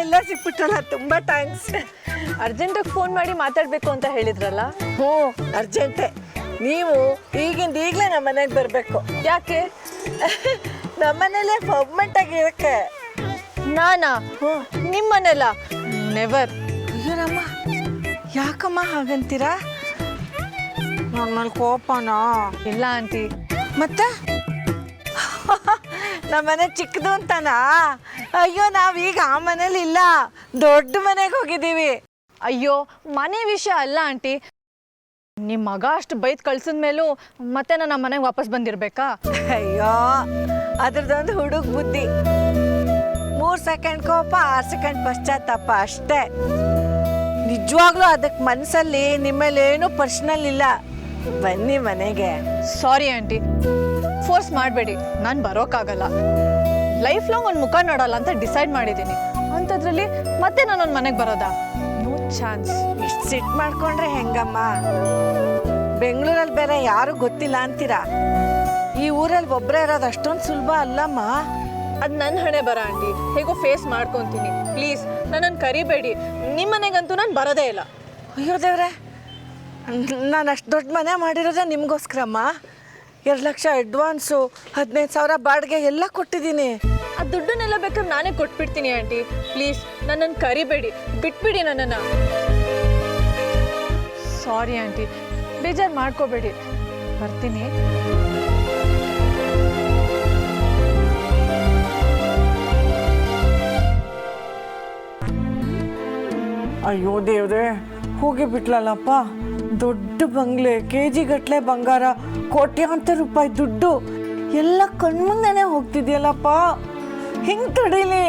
ಇಲ್ಲೇ ಸಿಕ್ಬಿಟ್ರಲ್ಲ, ತುಂಬ ಥ್ಯಾಂಕ್ಸ್. ಅರ್ಜೆಂಟಾಗಿ ಫೋನ್ ಮಾಡಿ ಮಾತಾಡಬೇಕು ಅಂತ ಹೇಳಿದ್ರಲ್ಲ? ಹ್ಞೂ, ಅರ್ಜೆಂಟೇ. ನೀವು ಈಗಲೇ ನಮ್ಮ ಮನೆಗೆ ಬರಬೇಕು. ಯಾಕೆ? ನಮ್ಮನೇಲೆ ಪರ್ಮನೆಂಟಾಗಿ ಇರಕ್ಕೆ. ನಾನಾ? ನಿಮ್ಮನೆಲ್ಲ ನೆವರ್. ಅಯ್ಯೋ ರಾಮ, ಯಾಕಮ್ಮ ಹಾಗಂತೀರಾ? ನನ್ನಲ್ಲಿ ಕೋಪನಾ? ಇಲ್ಲ ಆಂಟಿ. ಮತ್ತೆ ನಮ್ಮನೆ ಚಿಕ್ಕದು ಅಂತಾನಾ? ಅಯ್ಯೋ, ನಾವೀಗ ಆ ಮನೇಲಿ ಇಲ್ಲ, ದೊಡ್ಡ ಮನೆಗೆ ಹೋಗಿದ್ದೀವಿ. ಅಯ್ಯೋ, ಮನೆ ವಿಷಯ ಅಲ್ಲ ಆಂಟಿ. ನಿಮ್ಮ ಮಗ ಅಷ್ಟು ಬೈದ್ ಕಳ್ಸಿದ ಮೇಲೂ ಮತ್ತೆ ನಾನು ನಮ್ಮ ಮನೆಗೆ ವಾಪಸ್ ಬಂದಿರ್ಬೇಕಾ? ಅಯ್ಯೋ, ಅದ್ರದ್ದೊಂದು ಹುಡುಗ ಬುದ್ಧಿ. 3 ಸೆಕೆಂಡ್ ಕೋಪ, 6 ಸೆಕೆಂಡ್ ಪಶ್ಚಾತ್ತಾಪ ಅಷ್ಟೇ. ನಿಜವಾಗ್ಲೂ ಅದಕ್ಕೆ ಮನಸ್ಸಲ್ಲಿ ನಿಮ್ಮಲ್ಲೇನು ಪರ್ಸನಲ್ ಇಲ್ಲ. ಬನ್ನಿ ಮನೆಗೆ. ಸಾರಿ ಆಂಟಿ, ಫೋರ್ಸ್ ಮಾಡಬೇಡಿ. ನಾನು ಬರೋಕ್ಕಾಗಲ್ಲ. ಲೈಫ್ ಲಾಂಗ್ ಒಂದು ಮುಖ ನೋಡಲ್ಲ ಅಂತ ಡಿಸೈಡ್ ಮಾಡಿದ್ದೀನಿ. ಅಂಥದ್ರಲ್ಲಿ ಮತ್ತೆ ನಾನು ಒಂದು ಮನೆಗೆ ಬರೋದಾ? No chance. ಇಷ್ಟು ಸಿಟ್ಟು ಮಾಡ್ಕೊಂಡ್ರೆ ಹೆಂಗಮ್ಮ? ಬೆಂಗಳೂರಲ್ಲಿ ಬೇರೆ ಯಾರು ಗೊತ್ತಿಲ್ಲ ಅಂತೀರಾ? ಈ ಊರಲ್ಲಿ ಒಬ್ಬರೇ ಇರೋದು ಅಷ್ಟೊಂದು ಸುಲಭ ಅಲ್ಲಮ್ಮ. ಅದು ನನ್ನ ಹಣೆ ಬರ ಆಂಟಿ. ಹೇಗೋ ಫೇಸ್ ಮಾಡ್ಕೊತೀನಿ. ಪ್ಲೀಸ್ ನನ್ನನ್ನು ಕರಿಬೇಡಿ. ನಿಮ್ಮ ಮನೆಗಂತೂ ನಾನು ಬರೋದೇ ಇಲ್ಲ. ಅಯ್ಯೋ ದೇವ್ರೆ, ನಾನು ಅಷ್ಟು ದೊಡ್ಡ ಮನೆ ಮಾಡಿರೋದೇ ನಿಮಗೋಸ್ಕರಮ್ಮ. 2 ಲಕ್ಷ ಅಡ್ವಾನ್ಸು, 15,000 ಬಾಡಿಗೆ ಎಲ್ಲ ಕೊಟ್ಟಿದ್ದೀನಿ. ಆ ದುಡ್ಡನ್ನೆಲ್ಲ ಬೇಕಾದ್ರೆ ನಾನೇ ಕೊಟ್ಬಿಡ್ತೀನಿ ಆಂಟಿ. ಪ್ಲೀಸ್ ನನ್ನನ್ನು ಕರಿಬೇಡಿ, ಬಿಟ್ಬಿಡಿ ನನ್ನನ್ನು. ಸಾರಿ ಆಂಟಿ, ಬೇಜಾರು ಮಾಡ್ಕೋಬೇಡಿ. ಬರ್ತೀನಿ. ಅಯ್ಯೋ ದೇವ್ರೆ, ಹೋಗಿ ಬಿಟ್ಲಲ್ಲಪ್ಪ. ದೊಡ್ಡ ಬಂಗ್ಲೆ, KG ಗಟ್ಟಲೆ ಬಂಗಾರ, ಕೋಟ್ಯಾಂತರ ರೂಪಾಯಿ ದುಡ್ಡು ಎಲ್ಲ ಕಣ್ಮುಂದೆನೇ ಹೋಗ್ತಿದ್ಯಲ್ಲಪ್ಪ. ಹಿಂಗೆ ತಡೀಲಿ?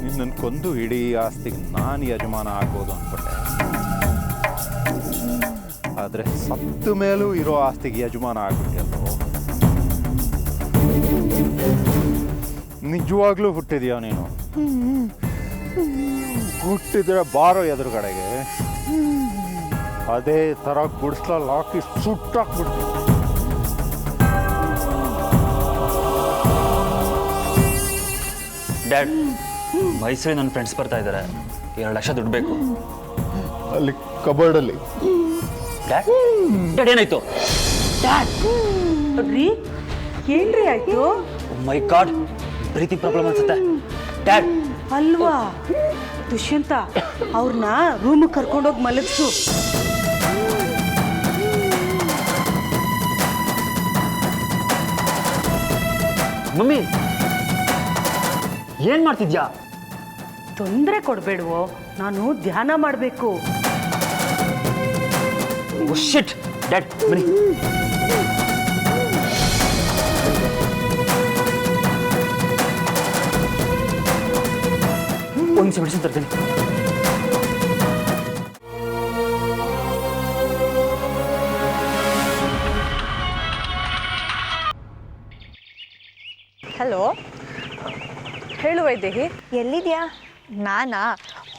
ನಿನ್ನನ್ನು ಕೊಂದು ಇಡೀ ಆಸ್ತಿಗೆ ನಾನು ಯಜಮಾನ ಆಗ್ಬೋದು ಅಂದ್ಕೊಂಡೆ. ಆದರೆ ಸತ್ತ ಮೇಲೂ ಇರೋ ಆಸ್ತಿಗೆ ಯಜಮಾನ ಆಗ್ಬಿಟ್ಟಲ್ಲೋ. ನಿಜವಾಗ್ಲೂ ಹುಟ್ಟಿದ್ಯಾ ನೀನು? ಹುಟ್ಟಿದ್ರೆ ಬಾರೋ ಎದುರುಗಡೆಗೆ, ಅದೇ ಥರ ಗುಡಿಸ್ಲಲ್ಲಿ ಹಾಕಿ ಸುಟ್ಟಾಕ್ಬಿಡ್ತೀನಿ. ಡ್ಯಾಡ್, ಮೈಸೂರಿಗೆ ನನ್ನ ಫ್ರೆಂಡ್ಸ್ ಬರ್ತಾ ಇದ್ದಾರೆ. 2 ಲಕ್ಷ ದುಡ್ಡು ಬೇಕು. ಅಲ್ಲಿ ಕಬೋರ್ಡಲ್ಲಿ. ಡ್ಯಾಡ್, ಡ್ಯಾಡ್ ಏನಾಯ್ತು? ಡ್ಯಾಡ್ ರೀ, ಏನ್ರಿ ಆಯ್ತು? ಮೈ ಗಾಡ್, ಪ್ರೀತಿ ಪ್ರಾಬ್ಲಮ್ ಅನ್ಸುತ್ತೆ. ಡ್ಯಾಡ್ ಅಲ್ವಾ ದುಷ್ಯಂತ, ಅವ್ರನ್ನ ರೂಮಿಗೆ ಕರ್ಕೊಂಡೋಗಿ ಮಲಗಿಸು. ಮಮ್ಮಿ, ಏನ್ ಮಾಡ್ತಿದ್ಯಾ? ತೊಂದರೆ ಕೊಡಬೇಡವೋ, ನಾನು ಧ್ಯಾನ ಮಾಡಬೇಕು. ಶಿಟ್. ಡ್ಯಾಡ್ ಬನ್ನಿ. ಒಂದು ನಿಮಿಷ ಮೆಡಿಸಿನ್ ತರ್ತೀನಿ. ಹಲೋ, ಹೇಳು ವೈದೇಹಿ. ಎಲ್ಲಿದ್ಯಾ? ನಾನಾ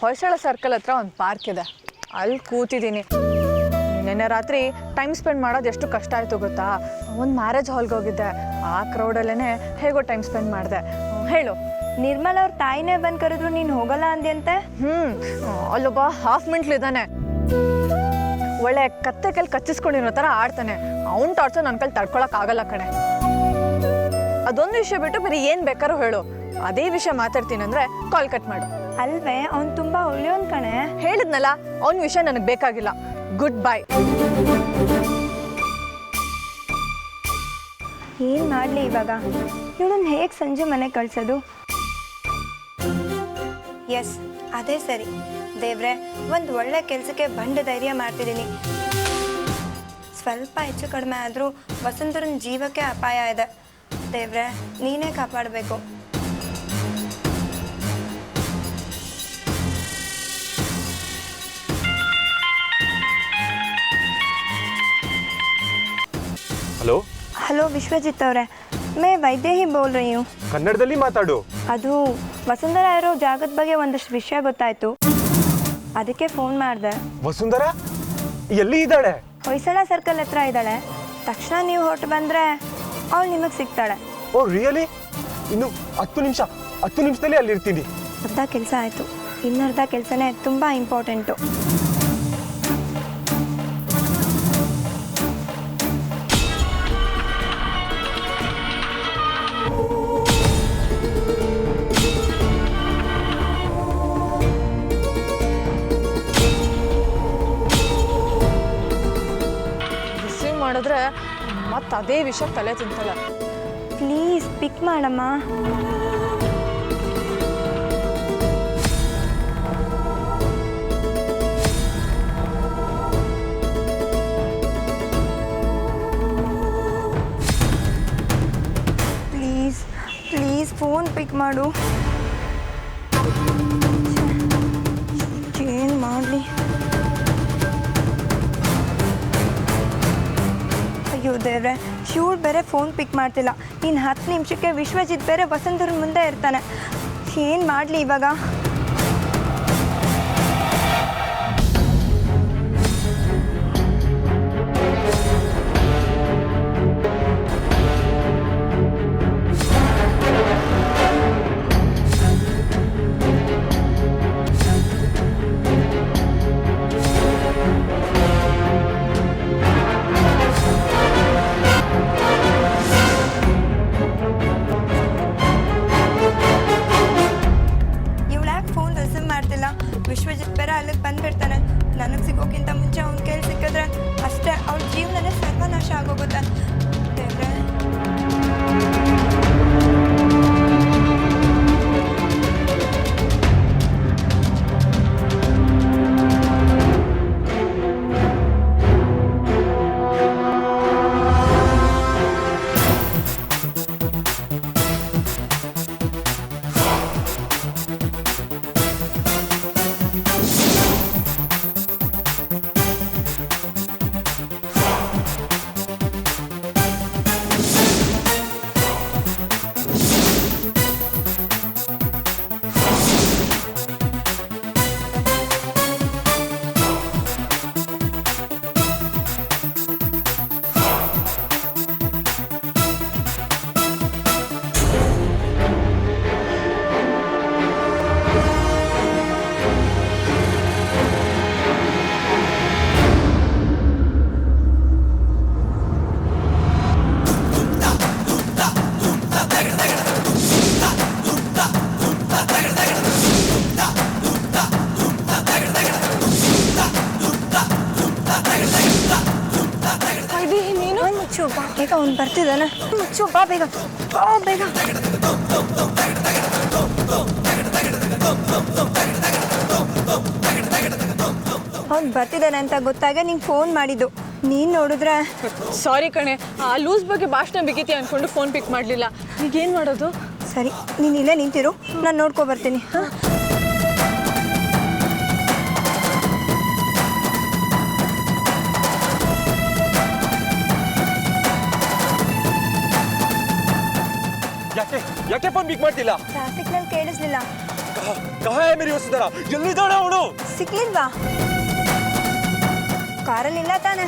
ಹೊಯ್ಸಳ ಸರ್ಕಲ್ ಹತ್ರ ಒಂದು ಪಾರ್ಕ್ ಇದೆ, ಅಲ್ಲಿ ಕೂತಿದ್ದೀನಿ. ನಿನ್ನೆ ರಾತ್ರಿ ಟೈಮ್ ಸ್ಪೆಂಡ್ ಮಾಡೋದು ಎಷ್ಟು ಕಷ್ಟ ಆಯಿತು ಗೊತ್ತಾ? ಒಂದು ಮ್ಯಾರೇಜ್ ಹಾಲ್ಗೆ ಹೋಗಿದ್ದೆ. ಆ ಕ್ರೌಡಲ್ಲೇ ಹೇಗೋ ಟೈಮ್ ಸ್ಪೆಂಡ್ ಮಾಡಿದೆ. ಹೇಳು. ನಿರ್ಮಲ ಅವ್ರ ತಾಯಿನೇ ಬಂದು ಕರೆದ್ರು, ನೀನು ಹೋಗಲ್ಲ ಅಂದ್ಯಂತೆ. ಅಲ್ಲೊಬ್ಬ ಹಾಫ್ ಮಿಂಟ್ಲಿದ್ದಾನೆ. ಒಳ್ಳೆ ಕತ್ತೆ ಕೈಲಿ ಕಚ್ಚಿಸ್ಕೊಂಡಿರೋ ಥರ ಆಡ್ತಾನೆ. ಅವ್ನ ಟಾರ್ಚರ್ ನನ್ನ ಕೈಲಿ ತಡ್ಕೊಳಕ್ಕಾಗಲ್ಲ ಕಣೆ. ಅದೊಂದು ವಿಷಯ ಬಿಟ್ಟು ಬೇರೆ ಏನು ಬೇಕಾದ್ರೂ ಹೇಳು. ಅದೇ ವಿಷಯ ಮಾತಾಡ್ತೀನಿ ಅಂದರೆ ಕಾಲ್ ಕಟ್ ಮಾಡು. ಅಲ್ವೇ, ಅವ್ನು ತುಂಬ ಒಳ್ಳೆಯವನ್ ಕಣೆ. ಹೇಳಿದ್ನಲ್ಲ, ಅವನ ವಿಷಯ ನನಗೆ ಬೇಕಾಗಿಲ್ಲ. Good bye. ಏನು ಮಾಡಲಿ ಇವಾಗ? ಇವಳನ್ನ ಹೇಗೆ ಸಂಜೆ ಮನೆಗೆ ಕಳ್ಸೋದು? ಎಸ್, ಅದೇ ಸರಿ. ದೇವ್ರೆ, ಒಂದು ಒಳ್ಳೆ ಕೆಲಸಕ್ಕೆ ಬಂಡ ಧೈರ್ಯ ಮಾಡ್ತಿದ್ದೀನಿ. ಸ್ವಲ್ಪ ಹೆಚ್ಚು ಕಡಿಮೆ ಆದರೂ ವಸಂತರನ ಜೀವಕ್ಕೆ ಅಪಾಯ ಇದೆ. ದೇವ್ರೆ, ನೀನೇ ಕಾಪಾಡಬೇಕು. ಹಲೋ ಹಲೋ ವಿಶ್ವಜಿತ್ ಅವರೇ, ಮೇ ವೈದೇಹಿ ಬೋಲ್ ರಹಿ ಹೂँ. ಕನ್ನಡದಲ್ಲಿ ಮಾತಾಡು. ಅದು ವಸುಂಧರಾ ಇರೋ ಜಾಗದ ಬಗ್ಗೆ ಒಂದಷ್ಟು ವಿಷಯ ಗೊತ್ತಾಯ್ತು, ಅದಕ್ಕೆ ಫೋನ್ ಮಾಡಿದೆ. ವಸುಂಧರಾ ಎಲ್ಲಿ ಇದ್ದಾಳೆ? ಹೊಯ್ಸಳ ಸರ್ಕಲ್ ಹತ್ರ ಇದ್ದಾಳೆ. ತಕ್ಷಣ ನೀವು ಹೊರಟು ಬಂದರೆ ಅವಳು ನಿಮಗೆ ಸಿಗ್ತಾಳೆ. Oh really? ಇನ್ನು 10 ನಿಮಿಷದಲ್ಲಿ ಅಲ್ಲಿರ್ತೀನಿ. ಅರ್ಧ ಕೆಲಸ ಆಯಿತು, ಇನ್ನರ್ಧ ಕೆಲಸನೇ ತುಂಬ ಇಂಪಾರ್ಟೆಂಟು. ರಿಸೀವ್ ಮಾಡಿದ್ರೆ ಮತ್ತೆ ಅದೇ ವಿಷಯ ತಲೆ ತಿಂತಾಳೆ. ಪ್ಲೀಸ್ ಪಿಕ್ ಮಾಡಮ್ಮ. ಪ್ಲೀಸ್ ಫೋನ್ ಪಿಕ್ ಮಾಡು. ಏನು ಮಾಡಲಿ? ಅಯ್ಯೋ ದೇವ್ರೆ, ಶಿವಳು ಬೇರೆ ಫೋನ್ ಪಿಕ್ ಮಾಡ್ತಿಲ್ಲ. ಇನ್ನು 10 ನಿಮಿಷಕ್ಕೆ ವಿಶ್ವಜಿತ್ ಬೇರೆ ವಸಂತವ್ರ ಮುಂದೆ ಇರ್ತಾನೆ. ಏನು ಮಾಡಲಿ ಇವಾಗ? ವಿಶ್ವಜಿತ್ ಬೇರೆ ಅಲ್ಲಿಗೆ ಬಂದ್ಬಿಡ್ತಾನೆ. ನನಗೆ ಸಿಗೋಕ್ಕಿಂತ ಮುಂಚೆ ಅವ್ನ ಕೈಲಿ ಸಿಕ್ಕಿದ್ರೆ ಅಷ್ಟೇ ಅವ್ಳ ಜೀವನನೇ ಸರ್ವನಾಶ ಆಗೋಗುತ್ತೆ. ದೇವ್ರೆ, ಮುಚ್ಚು ಬಾ ಬೇಗ, ಅವ್ನು ಬರ್ತಿದ್ದಾನೆ. ಮುಚ್ಚು ಬಾ ಬೇಗ, ಬಾ ಬೇಗ. ಅವ್ನು ಬರ್ತಿದ್ದಾನೆ ಅಂತ ಗೊತ್ತಾಗ ನಿಂಗೆ ಫೋನ್ ಮಾಡಿದ್ದು. ನೀನು ನೋಡಿದ್ರೆ ಸಾರಿ ಕಣೆ, ಆ ಲೂಸ್ ಬಗ್ಗೆ ಭಾಷಣ ಬಿಗಿತಿ ಅಂದ್ಕೊಂಡು ಫೋನ್ ಪಿಕ್ ಮಾಡಲಿಲ್ಲ. ಈಗೇನು ಮಾಡೋದು? ಸರಿ, ನೀನು ಇಲ್ಲೇ ನಿಂತಿರು, ನಾನು ನೋಡ್ಕೊ ಬರ್ತೀನಿ. ಹಾಂ, ಯಾಕೆ ಫೋನ್ ಪಿಕ್ ಮಾಡ್ತಿಲ್ಲ? ಟ್ರಾಫಿಕ್ನಲ್ಲಿ ಕೇಳಿಸ್ಲಿಲ್ಲ. ಎಲ್ಲಿದ್ದಾಳೆ ಅವಳು? ಸಿಕ್ಲಿಲ್ವಾ? ಕಾರಲ್ಲಿಲ್ಲ ತಾನೆ?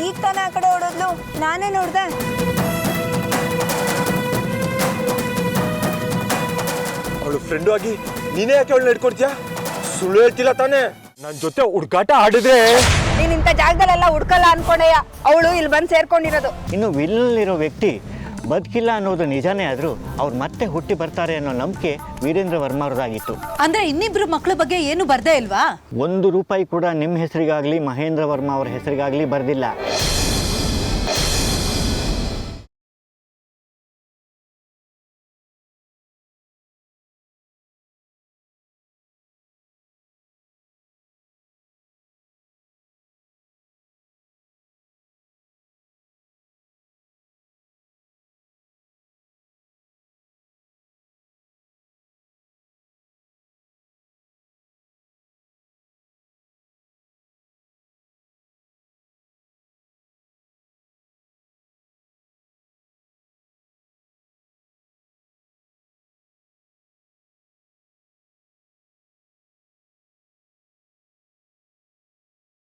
ಈಗ ತಾನೇ ಆ ಕಡೆ ಓಡೋದ್ಲು, ನಾನೇ ನೋಡ್ದೆ. ಅವಳು ಫ್ರೆಂಡು ಆಗಿ ನೀನೇ ಯಾಕೆ ಅವಳನ್ನ ಹಿಡ್ಕೊಡ್ತೀಯಾ? ಸುಳ್ಳು ಹೇಳ್ತಿಲ್ಲ ತಾನೆ? ನನ್ನ ಜೊತೆ ಹುಡುಕಾಟ ಆಡಿದ್ರೆ ನೀನ್ ಇಂಥ ಜಾಗದಲ್ಲೆಲ್ಲ ಹುಡ್ಕಲ್ಲ ಅನ್ಕೊಂಡೆಯ. ಅವಳು ಇಲ್ಲಿ ಬಂದು ಸೇರ್ಕೊಂಡಿರೋದು. ಇನ್ನು ವಿಲ್ಲಲ್ಲಿರೋ ವ್ಯಕ್ತಿ ಬದುಕಿಲ್ಲ ಅನ್ನೋದು ನಿಜಾನೇ ಆದರೂ ಅವ್ರು ಮತ್ತೆ ಹುಟ್ಟಿ ಬರ್ತಾರೆ ಅನ್ನೋ ನಂಬಿಕೆ ವೀರೇಂದ್ರ ವರ್ಮಾರದಾಗಿತ್ತು. ಅಂದ್ರೆ ಇನ್ನಿಬ್ರು ಮಕ್ಕಳ ಬಗ್ಗೆ ಏನು ಬರ್ದೇ ಇಲ್ವಾ? ₹1 ಕೂಡ ನಿಮ್ಮ ಹೆಸರಿಗಾಗಲಿ ಮಹೇಂದ್ರ ವರ್ಮಾ ಅವರ ಹೆಸರಿಗಾಗಲಿ ಬರೆದಿಲ್ಲ.